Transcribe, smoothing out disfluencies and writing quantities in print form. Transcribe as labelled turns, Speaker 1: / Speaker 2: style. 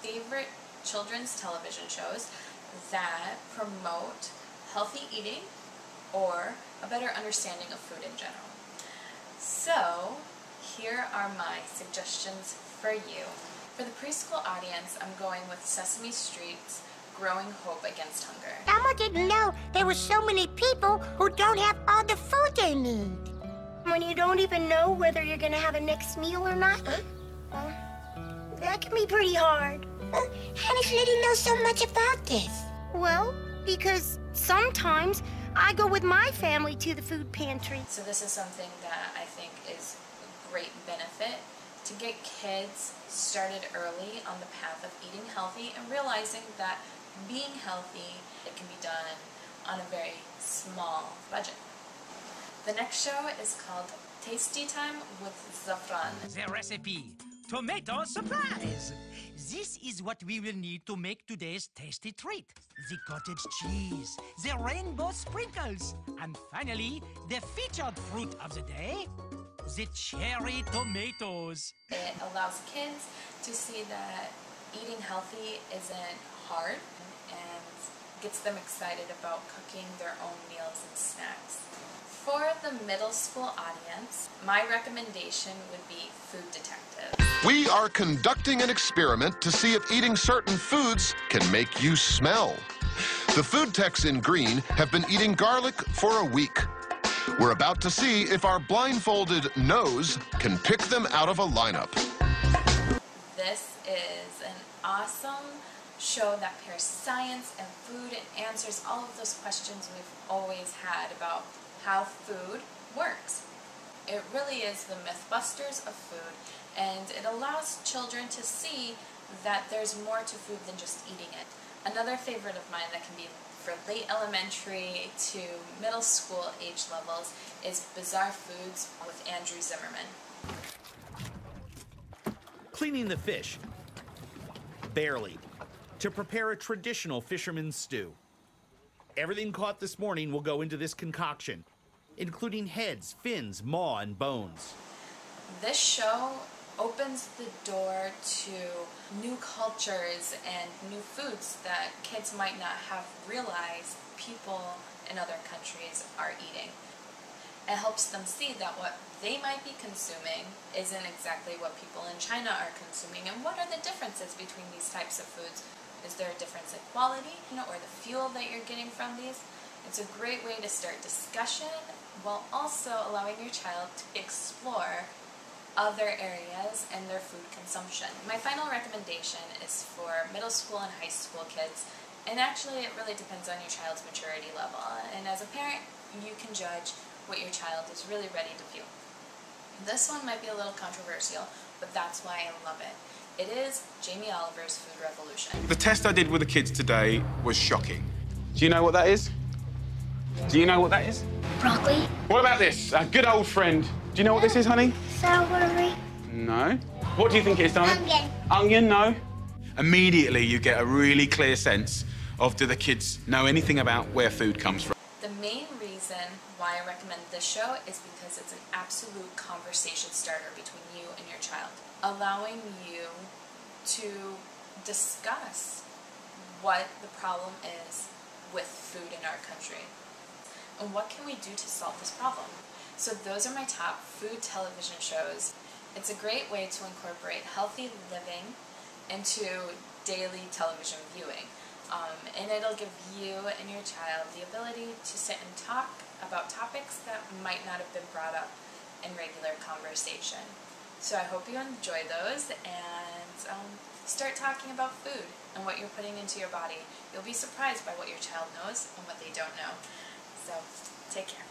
Speaker 1: favorite children's television shows that promote healthy eating or a better understanding of food in general. So, here are my suggestions for you. For the preschool audience, I'm going with Sesame Street's Growing Hope Against Hunger.
Speaker 2: Elmo didn't know there were so many people who don't have all the food they need.
Speaker 3: When you don't even know whether you're gonna have a next meal or not, that can be pretty hard.
Speaker 2: How does Liddy know so much about this?
Speaker 3: Well, because sometimes I go with my family to the food pantry.
Speaker 1: So this is something that I think is a great benefit to get kids started early on the path of eating healthy and realizing that being healthy, it can be done on a very small budget. The next show is called Tasty Time with Zafran.
Speaker 4: The recipe, tomato surprise. This is what we will need to make today's tasty treat. The cottage cheese, the rainbow sprinkles, and finally, the featured fruit of the day, the cherry tomatoes.
Speaker 1: It allows kids to see that eating healthy isn't hard and gets them excited about cooking their own meals and snacks. For the middle school audience, my recommendation would be Food Detective.
Speaker 5: We are conducting an experiment to see if eating certain foods can make you smell. The food techs in green have been eating garlic for a week. We're about to see if our blindfolded nose can pick them out of a lineup.
Speaker 1: This is an awesome show that pairs science and food and answers all of those questions we've always had about how food works. It really is the Mythbusters of food, and it allows children to see that there's more to food than just eating it. Another favorite of mine that can be for late elementary to middle school age levels is Bizarre Foods with Andrew Zimmerman.
Speaker 6: Cleaning the fish. Barely. To prepare a traditional fisherman's stew. Everything caught this morning will go into this concoction, including heads, fins, maw, and bones.
Speaker 1: This show opens the door to new cultures and new foods that kids might not have realized people in other countries are eating. It helps them see that what they might be consuming isn't exactly what people in China are consuming, and what are the differences between these types of foods. Is there a difference in quality, or the fuel that you're getting from these? It's a great way to start discussion while also allowing your child to explore other areas and their food consumption. My final recommendation is for middle school and high school kids, and actually it really depends on your child's maturity level, and as a parent you can judge what your child is really ready to feel. This one might be a little controversial, but that's why I love it. It is Jamie Oliver's Food Revolution.
Speaker 7: The test I did with the kids today was shocking. Do you know what that is? Do you know what that is?
Speaker 3: Broccoli.
Speaker 7: What about this? A good old friend. Do you know what this is, honey?
Speaker 3: Celery.
Speaker 7: No. What do you think it is, darling?
Speaker 3: Onion.
Speaker 7: Onion, no. Immediately you get a really clear sense of, do the kids know anything about where food comes from?
Speaker 1: The main reason why I recommend this show is because it's an absolute conversation starter between you and your child, allowing you to discuss what the problem is with food in our country and what can we do to solve this problem. So those are my top food television shows. It's a great way to incorporate healthy living into daily television viewing. And it'll give you and your child the ability to sit and talk about topics that might not have been brought up in regular conversation. So I hope you enjoy those and start talking about food and what you're putting into your body. You'll be surprised by what your child knows and what they don't know. So take care.